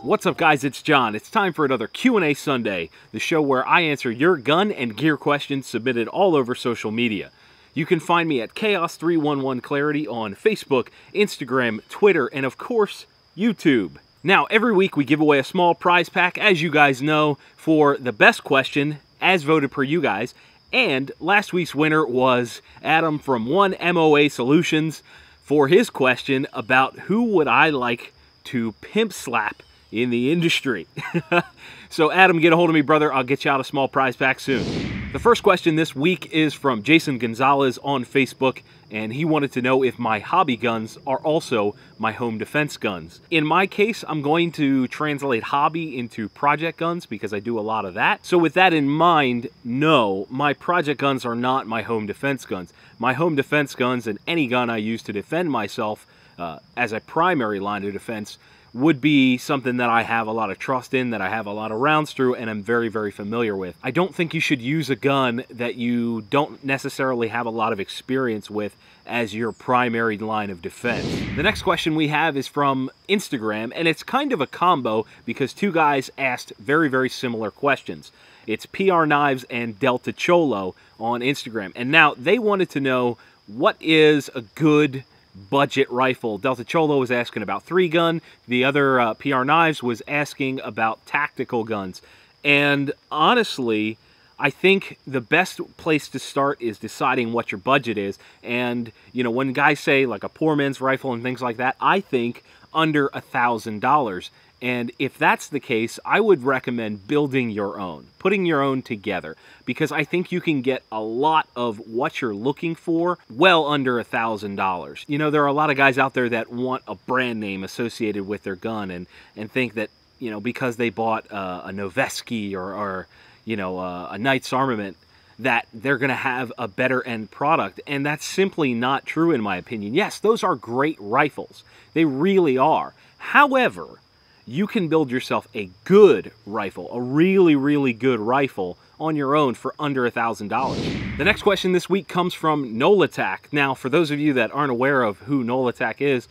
What's up guys, it's John. It's time for another Q&A Sunday, the show where I answer your gun and gear questions submitted all over social media. You can find me at Chaos311Clarity on Facebook, Instagram, Twitter, and of course, YouTube. Now, every week we give away a small prize pack, as you guys know, for the best question, as voted per you guys, and last week's winner was Adam from 1MOA Solutions for his question about who would I like to pimp slap in the industry. So Adam, get a hold of me, brother. I'll get you out a small prize pack soon. The first question this week is from Jason Gonzalez on Facebook, and he wanted to know if my hobby guns are also my home defense guns. In my case, I'm going to translate hobby into project guns because I do a lot of that. So with that in mind, no, my project guns are not my home defense guns. My home defense guns and any gun I use to defend myself as a primary line of defense would be something that I have a lot of trust in, that I have a lot of rounds through, and I'm very, very familiar with. I don't think you should use a gun that you don't necessarily have a lot of experience with as your primary line of defense. The next question we have is from Instagram, and it's kind of a combo because two guys asked very, very similar questions. It's PR Knives and Delta Cholo on Instagram, and now they wanted to know what is a good budget rifle. Delta Cholo was asking about 3-gun. The other PR Knives was asking about tactical guns. And honestly, I think the best place to start is deciding what your budget is. And, you know, when guys say like a poor man's rifle and things like that, I think under $1,000. And if that's the case, I would recommend building your own, putting your own together, because I think you can get a lot of what you're looking for well under $1,000. You know, there are a lot of guys out there that want a brand name associated with their gun and think that, you know, because they bought a Noveski or you know, a Knight's Armament, that they're going to have a better end product. And that's simply not true in my opinion. Yes, those are great rifles. They really are. However, you can build yourself a good rifle, a really, really good rifle on your own for under $1,000. The next question this week comes from Nolatak. Now, for those of you that aren't aware of who Nolatak is,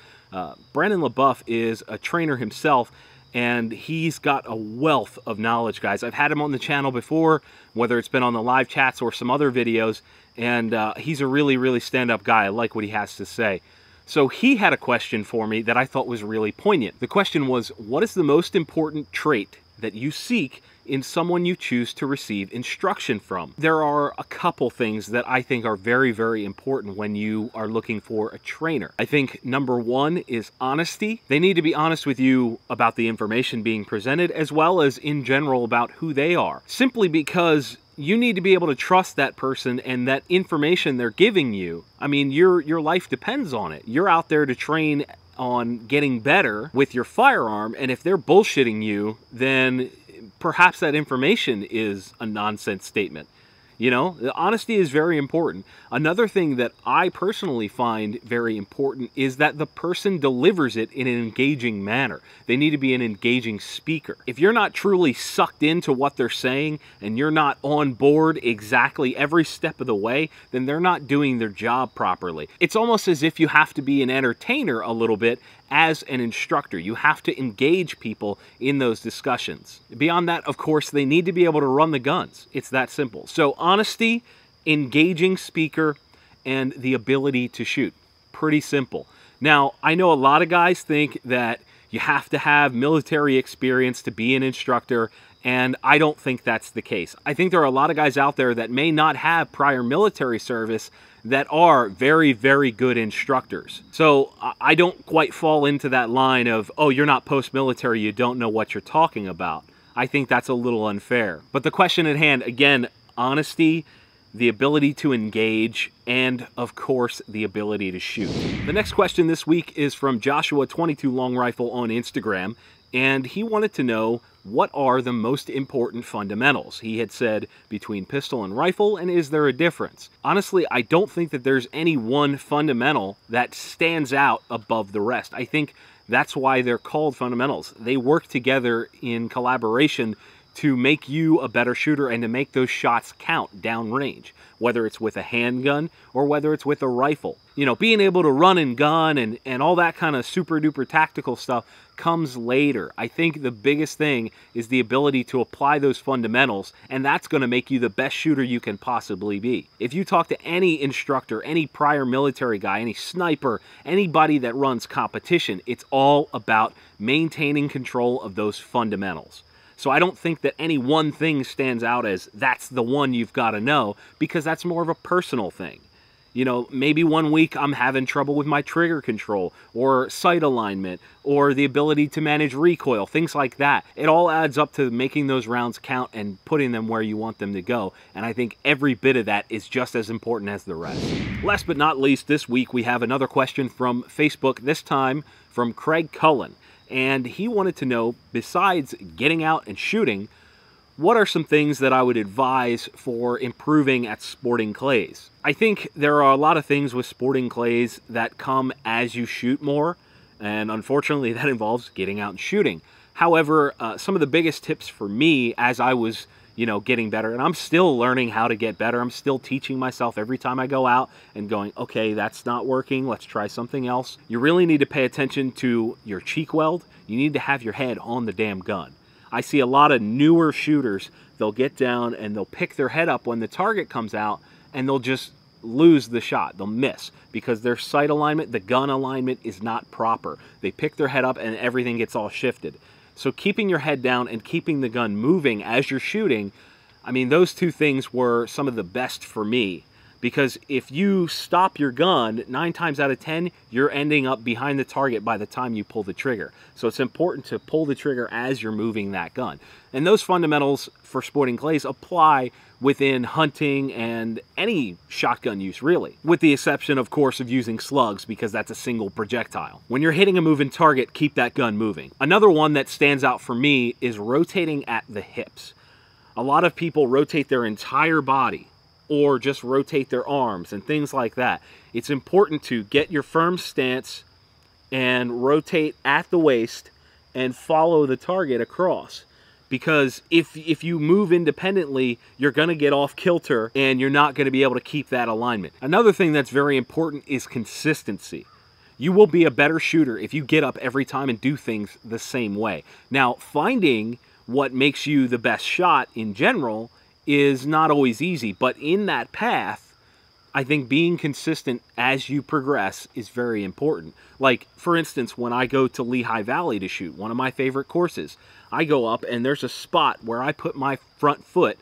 Brandon LaBeouf is a trainer himself, and he's got a wealth of knowledge, guys. I've had him on the channel before, whether it's been on the live chats or some other videos, and he's a really, really stand-up guy. I like what he has to say. So he had a question for me that I thought was really poignant. The question was, what is the most important trait that you seek in someone you choose to receive instruction from? There are a couple things that I think are very, very important when you are looking for a trainer. I think number one is honesty. They need to be honest with you about the information being presented, as well as in general about who they are. Simply because you need to be able to trust that person and that information they're giving you. I mean, your life depends on it. You're out there to train on getting better with your firearm, and if they're bullshitting you, then perhaps that information is a nonsense statement. You know, the honesty is very important. Another thing that I personally find very important is that the person delivers it in an engaging manner. They need to be an engaging speaker. If you're not truly sucked into what they're saying and you're not on board exactly every step of the way, then they're not doing their job properly. It's almost as if you have to be an entertainer a little bit as an instructor. You have to engage people in those discussions. Beyond that, of course, they need to be able to run the guns. It's that simple. So honesty, engaging speaker, and the ability to shoot. Pretty simple. Now, I know a lot of guys think that you have to have military experience to be an instructor, and I don't think that's the case. I think there are a lot of guys out there that may not have prior military service that are very, very good instructors. So I don't quite fall into that line of, oh, you're not post-military, you don't know what you're talking about. I think that's a little unfair. But the question at hand, again, honesty, the ability to engage, and of course, the ability to shoot. The next question this week is from Joshua22 Long Rifle on Instagram, and he wanted to know, what are the most important fundamentals? He had said between pistol and rifle, and is there a difference? Honestly, I don't think that there's any one fundamental that stands out above the rest. I think that's why they're called fundamentals. They work together in collaboration to make you a better shooter and to make those shots count downrange, whether it's with a handgun or whether it's with a rifle. You know, being able to run and gun and all that kind of super duper tactical stuff comes later. I think the biggest thing is the ability to apply those fundamentals, and that's going to make you the best shooter you can possibly be. If you talk to any instructor, any prior military guy, any sniper, anybody that runs competition, it's all about maintaining control of those fundamentals. So I don't think that any one thing stands out as that's the one you've got to know, because that's more of a personal thing. You know, maybe one week I'm having trouble with my trigger control or sight alignment or the ability to manage recoil, things like that. It all adds up to making those rounds count and putting them where you want them to go. And I think every bit of that is just as important as the rest. Last but not least, this week we have another question from Facebook, this time from Craig Cullen. And he wanted to know, besides getting out and shooting, what are some things that I would advise for improving at sporting clays? I think there are a lot of things with sporting clays that come as you shoot more, and unfortunately that involves getting out and shooting. However, some of the biggest tips for me as I was, getting better, and I'm still learning how to get better. I'm still teaching myself every time I go out and going, okay, that's not working, let's try something else. You really need to pay attention to your cheek weld. You need to have your head on the damn gun. I see a lot of newer shooters, they'll get down and they'll pick their head up when the target comes out and they'll just lose the shot. They'll miss because their sight alignment, the gun alignment is not proper. They pick their head up and everything gets all shifted. So keeping your head down and keeping the gun moving as you're shooting, I mean, those two things were some of the best for me. Because if you stop your gun, 9 times out of 10, you're ending up behind the target by the time you pull the trigger. So it's important to pull the trigger as you're moving that gun. And those fundamentals for sporting clays apply within hunting and any shotgun use, really. With the exception, of course, of using slugs, because that's a single projectile. When you're hitting a moving target, keep that gun moving. Another one that stands out for me is rotating at the hips. A lot of people rotate their entire body, or just rotate their arms and things like that. It's important to get your firm stance and rotate at the waist and follow the target across. Because if you move independently, you're going to get off kilter and you're not going to be able to keep that alignment. Another thing that's very important is consistency. You will be a better shooter if you get up every time and do things the same way. Now, finding what makes you the best shot in general is not always easy, but in that path, I think being consistent as you progress is very important. Like, for instance, when I go to Lehigh Valley to shoot, one of my favorite courses, I go up and there's a spot where I put my front foot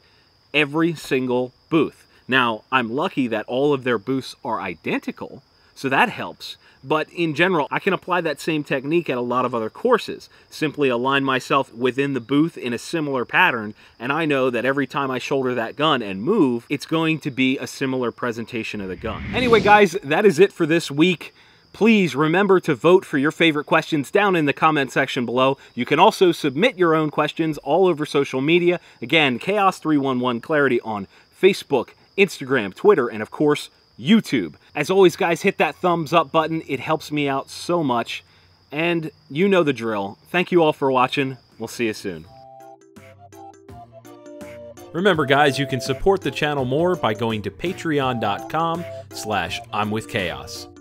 every single booth. Now, I'm lucky that all of their booths are identical, so that helps. But in general, I can apply that same technique at a lot of other courses. Simply align myself within the booth in a similar pattern, and I know that every time I shoulder that gun and move, it's going to be a similar presentation of the gun. Anyway, guys, that is it for this week. Please remember to vote for your favorite questions down in the comment section below. You can also submit your own questions all over social media. Again, Chaos311 Clarity on Facebook, Instagram, Twitter, and of course, YouTube. As always, guys, hit that thumbs up button. It helps me out so much. And you know the drill. Thank you all for watching. We'll see you soon. Remember, guys, you can support the channel more by going to patreon.com/I'mWithChaos.